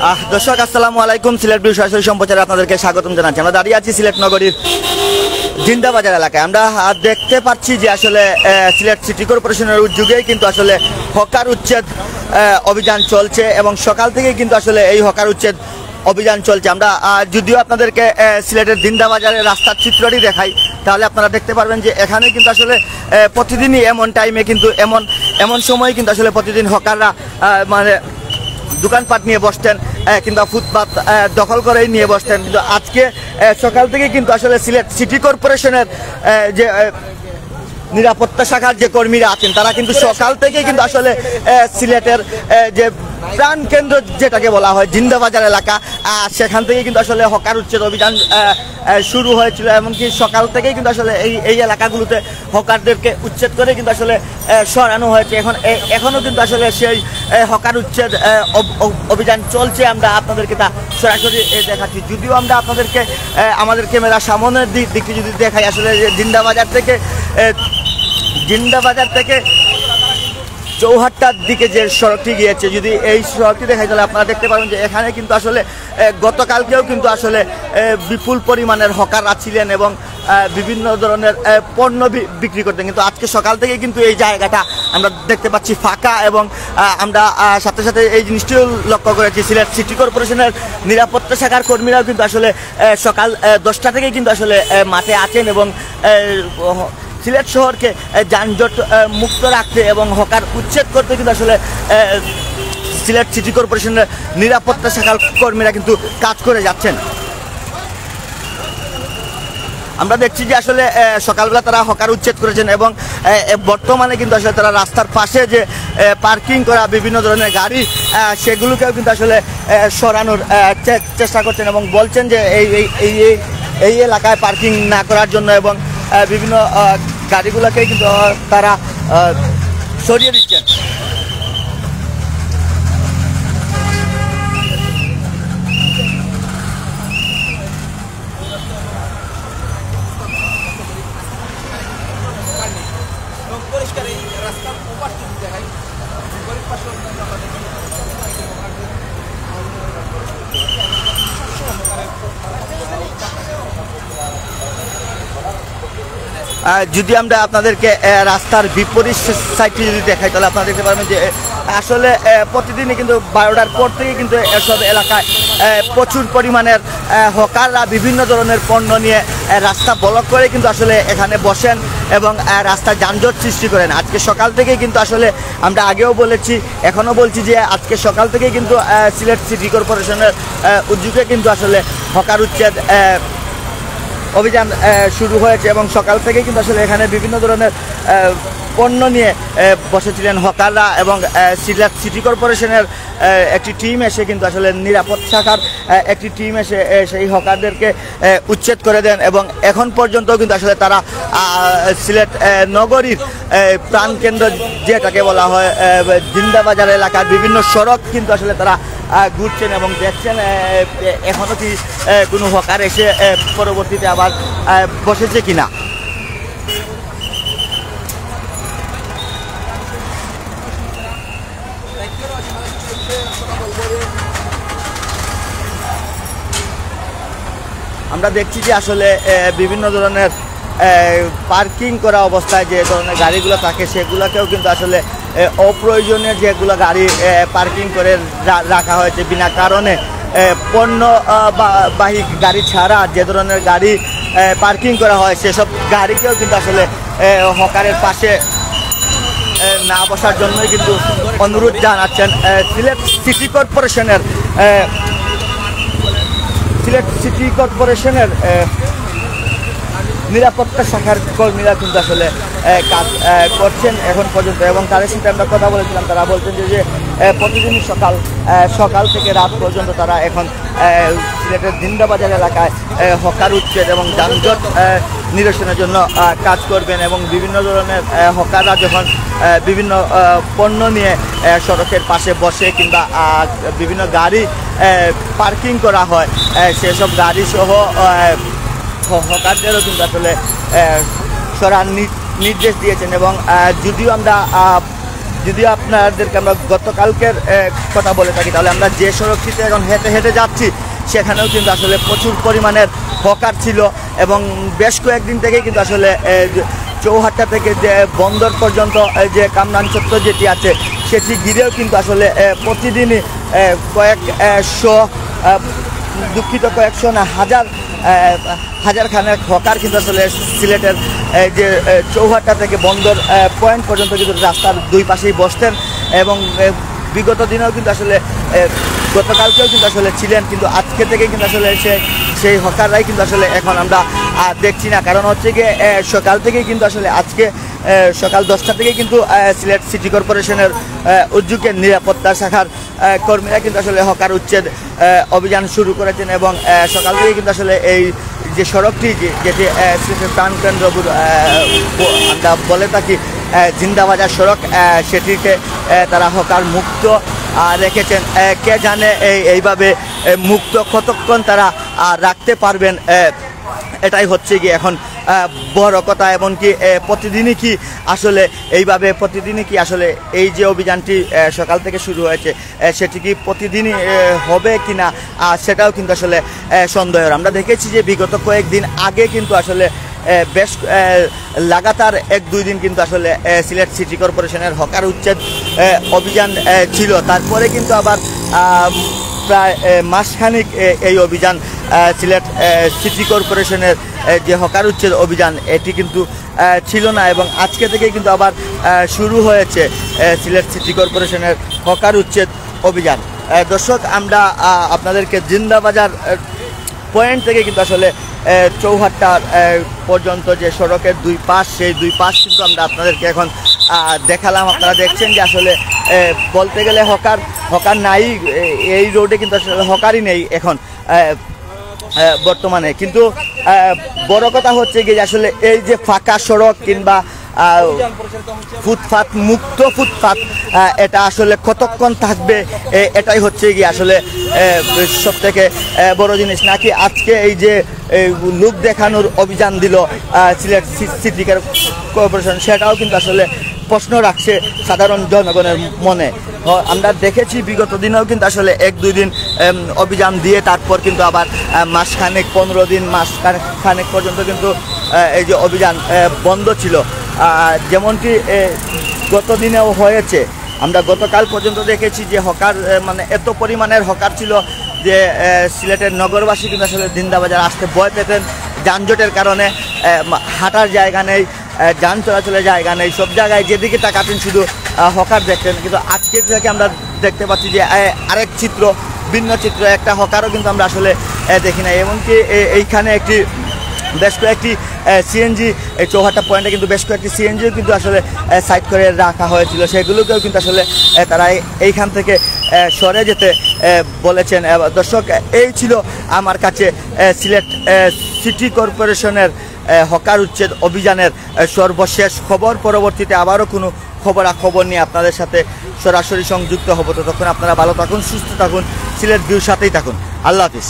দর্শক আসসালামু আলাইকুম। সিলেট ভিউ সরাসরি সম্প্রচারে আপনাদেরকে স্বাগতম জানাচ্ছি। আমরা দাঁড়িয়ে আছি সিলেট নগরীর জিন্দাবাজার এলাকায়। আমরা দেখতে পাচ্ছি যে আসলে সিলেট সিটি কর্পোরেশনের উদ্যোগেই কিন্তু আসলে হকার উচ্ছেদ অভিযান চলছে এবং সকাল থেকেই কিন্তু আসলে এই হকার উচ্ছেদ অভিযান চলছে। আমরা যদিও আপনাদেরকে সিলেটের জিন্দাবাজারের রাস্তার চিত্রটি দেখাই, তাহলে আপনারা দেখতে পারবেন যে এখানে কিন্তু আসলে প্রতিদিনই এমন টাইমে কিন্তু এমন সময় কিন্তু আসলে প্রতিদিন হকাররা মানে দোকানপাট নিয়ে বসতেন কিংবা ফুটপাত দখল করেই নিয়ে বসতেন। কিন্তু আজকে সকাল থেকে কিন্তু আসলে সিলেট সিটি কর্পোরেশনের যে নিরাপত্তা শাখার যে কর্মীরা আছেন তারা কিন্তু সকাল থেকে কিন্তু আসলে সিলেটের যে প্রাণ কেন্দ্র যেটাকে বলা হয় জিন্দাবাজার এলাকা, সেখান থেকে কিন্তু আসলে হকার উচ্ছেদ অভিযান শুরু হয়েছিল। এমনকি সকাল থেকেই কিন্তু আসলে এই এলাকাগুলোতে হকারদেরকে উচ্ছেদ করে কিন্তু আসলে সরানো হয়েছে। এখনও কিন্তু আসলে সেই হকার উচ্ছেদ অভিযান চলছে। আমরা আপনাদেরকে তা সরাসরি দেখাচ্ছি। যদিও আমরা আপনাদেরকে আমাদের ক্যামেরার সামনের দিকটি যদি দেখাই, আসলে জিন্দাবাজার থেকে চৌহাট্টার দিকে যে সড়কটি গিয়েছে, যদি এই সড়কটি দেখাই তাহলে আপনারা দেখতে পাবেন যে এখানে কিন্তু আসলে গতকালকেও কিন্তু আসলে বিপুল পরিমাণের হকাররা ছিলেন এবং বিভিন্ন ধরনের পণ্য বিক্রি করতেন। কিন্তু আজকে সকাল থেকে কিন্তু এই জায়গাটা আমরা দেখতে পাচ্ছি ফাঁকা এবং আমরা সাথে সাথে এই জিনিসটিও লক্ষ্য করেছি সিলেট সিটি কর্পোরেশনের নিরাপত্তা শাখার কর্মীরাও কিন্তু আসলে সকাল 10টা থেকে কিন্তু আসলে মাঠে আছেন এবং সিলেট শহরকে যানজট মুক্ত রাখতে এবং হকার উচ্ছেদ করতে কিন্তু আসলে সিলেট সিটি কর্পোরেশনের নিরাপত্তা শাখার কর্মীরা কিন্তু কাজ করে যাচ্ছেন। আমরা দেখছি যে আসলে সকালবেলা তারা হকার উচ্ছেদ করেছেন এবং বর্তমানে কিন্তু আসলে তারা রাস্তার পাশে যে পার্কিং করা বিভিন্ন ধরনের গাড়ি সেগুলোকেও কিন্তু আসলে সরানোর চেষ্টা করছেন এবং বলছেন যে এই এলাকায় পার্কিং না করার জন্য এবং বিভিন্ন গাড়িগুলোকে কিন্তু তারা সরিয়ে দিচ্ছেন। যদি আমরা আপনাদেরকে রাস্তার বিপরীত সাইডটি যদি দেখাই তাহলে আপনারা দেখতে পারবেন যে আসলে প্রতিদিনই কিন্তু 12টার পর থেকে কিন্তু এসব এলাকায় প্রচুর পরিমাণের হকাররা বিভিন্ন ধরনের পণ্য নিয়ে রাস্তা ব্লক করে কিন্তু আসলে এখানে বসেন এবং রাস্তায় যানজট সৃষ্টি করেন। আজকে সকাল থেকেই কিন্তু আসলে আমরা আগেও বলেছি, এখনও বলছি যে আজকে সকাল থেকেই কিন্তু সিলেট সিটি কর্পোরেশনের উদ্যোগে কিন্তু আসলে হকার উচ্ছেদ অভিযান শুরু হয়েছে এবং সকাল থেকে কিন্তু আসলে এখানে বিভিন্ন ধরনের পণ্য নিয়ে বসেছিলেন হকাররা এবং সিলেট সিটি কর্পোরেশনের একটি টিম এসে কিন্তু আসলে নিরাপত্তা শাখার একটি টিম এসে সেই হকারদেরকে উচ্ছেদ করে দেন এবং এখন পর্যন্ত কিন্তু আসলে তারা সিলেট নগরীর প্রাণকেন্দ্র যেটাকে বলা হয় জিন্দাবাজার এলাকার বিভিন্ন সড়ক কিন্তু আসলে তারা ঘুরছেন এবং দেখছেন এখনও কি কোনো হকার এসে পরবর্তীতে আবার বসেছে কিনা। আমরা দেখছি যে আসলে বিভিন্ন ধরনের পার্কিং করা অবস্থায় যে ধরনের গাড়িগুলো থাকে সেগুলোকেও কিন্তু আসলে অপ্রয়োজনীয় যেগুলো গাড়ি পার্কিং করে রাখা হয়েছে বিনা কারণে পণ্যবাহী গাড়ি ছাড়া যে ধরনের গাড়ি পার্কিং করা হয় সেসব গাড়িকেও কিন্তু আসলে হকারের পাশে না বসার জন্যই কিন্তু অনুরোধ জানাচ্ছেন সিলেট সিটি কর্পোরেশনের নিরাপত্তা শাখার কর্মীরা কিন্তু আসলে কাজ করছেন এখন পর্যন্ত এবং তাদের সাথে আমরা কথা বলেছিলাম। তারা বলছেন যে প্রতিদিন সকাল থেকে রাত পর্যন্ত তারা এখন সিলেটের জিন্দাবাজার এলাকায় হকার উচ্ছেদ এবং যানজট নিরসনের জন্য কাজ করবেন এবং বিভিন্ন ধরনের হকাররা যখন বিভিন্ন পণ্য নিয়ে সড়কের পাশে বসে কিংবা বিভিন্ন গাড়ি পার্কিং করা হয় সেসব গাড়ি সহ হকারদেরও কিন্তু আসলে সরার নির্দেশ দিয়েছেন এবং যদিও আমরা যদি আপনাদেরকে আমরা গতকালকের কথা বলে থাকি, তাহলে আমরা যে সড়কটিতে এখন হেঁটে হেঁটে যাচ্ছি সেখানেও কিন্তু আসলে প্রচুর পরিমাণের হকার ছিল এবং বেশ কয়েকদিন থেকেই কিন্তু আসলে চৌহাট্টা থেকে যে বন্দর পর্যন্ত যে কামরান চত্বর যেটি আছে সেটি ঘিরেও কিন্তু আসলে প্রতিদিনই কয়েকশো, দুঃখিত কয়েকশো না হাজার খানেক হকার কিন্তু আসলে সিলেটের যে চৌহাট্টা থেকে বন্দর পয়েন্ট পর্যন্ত কিন্তু রাস্তার দুই পাশেই বসতেন এবং বিগত দিনেও কিন্তু আসলে গতকালকেও কিন্তু আসলে ছিলেন, কিন্তু আজকে থেকে কিন্তু আসলে সেই হকাররাই কিন্তু আসলে এখন আমরা দেখছি না। কারণ হচ্ছে গিয়ে সকাল থেকেই কিন্তু আসলে আজকে সকাল 10টা থেকে কিন্তু সিলেট সিটি কর্পোরেশনের উদ্যোগে নিরাপত্তা শাখার কর্মীরা কিন্তু আসলে হকার উচ্ছেদ অভিযান শুরু করেছেন এবং সকাল থেকে কিন্তু আসলে এই যে সড়কটি যেটি সিলেটের প্রাণকেন্দ্র আমরা বলে থাকি জিন্দাবাজার সড়ক, সেটিকে তারা হকার মুক্ত রেখেছেন। কে জানে এইভাবে মুক্ত কতক্ষণ তারা রাখতে পারবেন, এটাই হচ্ছে কি এখন বড় কথা। এমনকি প্রতিদিনই কি আসলে এইভাবে প্রতিদিনই কি আসলে এই যে অভিযানটি সকাল থেকে শুরু হয়েছে সেটি কি প্রতিদিনই হবে কি না সেটাও কিন্তু আসলে সন্দেহের। আমরা দেখেছি যে বিগত কয়েকদিন আগে কিন্তু আসলে বেশ লাগাতার 1-2 দিন কিন্তু আসলে সিলেট সিটি কর্পোরেশনের হকার উচ্ছেদ অভিযান ছিল। তারপরে কিন্তু আবার প্রায় মাসখানিক এই অভিযান সিলেট সিটি কর্পোরেশনের যে হকার উচ্ছেদ অভিযান এটি কিন্তু ছিল না এবং আজকে থেকে কিন্তু আবার শুরু হয়েছে সিলেট সিটি কর্পোরেশনের হকার উচ্ছেদ অভিযান। দর্শক, আমরা আপনাদেরকে জিন্দাবাজার পয়েন্ট থেকে কিন্তু আসলে চৌহাট্টার পর্যন্ত যে সড়কের দুই পাশ সেই দুই পাশ কিন্তু আমরা আপনাদেরকে এখন দেখালাম। আপনারা দেখছেন যে আসলে বলতে গেলে হকার নাই, এই রোডে কিন্তু আসলে হকারই নেই এখন বর্তমানে। কিন্তু বড় কথা হচ্ছে কি আসলে এই যে ফাঁকা সড়ক কিংবা ফুটপাত মুক্ত ফুটপাত এটা আসলে কতক্ষণ থাকবে এটাই হচ্ছে কি আসলে সব থেকে বড় জিনিস। নাকি আজকে এই যে লোক দেখানোর অভিযান দিল সিলেট সিটি কর্পোরেশন সেটাও কিন্তু আসলে প্রশ্ন রাখছে সাধারণ জনগণের মনে। আমরা দেখেছি বিগত দিনেও কিন্তু আসলে 1-2 দিন অভিযান দিয়ে তারপর কিন্তু আবার মাসখানেক 15 দিন মাসখানেক পর্যন্ত কিন্তু এই যে অভিযান বন্ধ ছিল, যেমনটি গত দিনেও হয়েছে। আমরা গতকাল পর্যন্ত দেখেছি যে হকার মানে এত পরিমাণের হকার ছিল যে সিলেটের নগরবাসী কিন্তু আসলে জিন্দাবাজার আসতে ভয় পেতেন। যানজটের কারণে হাঁটার জায়গা নেই, যান চলাচলের জায়গা নেই, সব জায়গায় যেদিকে তাকাতেন শুধু হকার দেখতেন। কিন্তু আজকে থেকে আমরা দেখতে পাচ্ছি যে আরেক চিত্র, ভিন্ন চিত্র, একটা হকারও কিন্তু আমরা আসলে দেখি না। এমনকি এইখানে বেশ কয়েকটি সিএনজি চৌহাট্টা পয়েন্টে কিন্তু বেশ কয়েকটি সিএনজিও কিন্তু আসলে সাইড করে রাখা হয়েছিল, সেগুলোকেও কিন্তু আসলে তারা এইখান থেকে সরে যেতে বলেছেন। দর্শক, এই ছিল আমার কাছে সিলেট সিটি কর্পোরেশনের হকার উচ্ছেদ অভিযানের সর্বশেষ খবর। পরবর্তীতে আবারও কোনো খবরাখবর নিয়ে আপনাদের সাথে সরাসরি সংযুক্ত হব। ততক্ষণ আপনারা ভালো থাকুন, সুস্থ থাকুন, সিলেট ভিউর সাথেই থাকুন। আল্লাহ হাফিজ।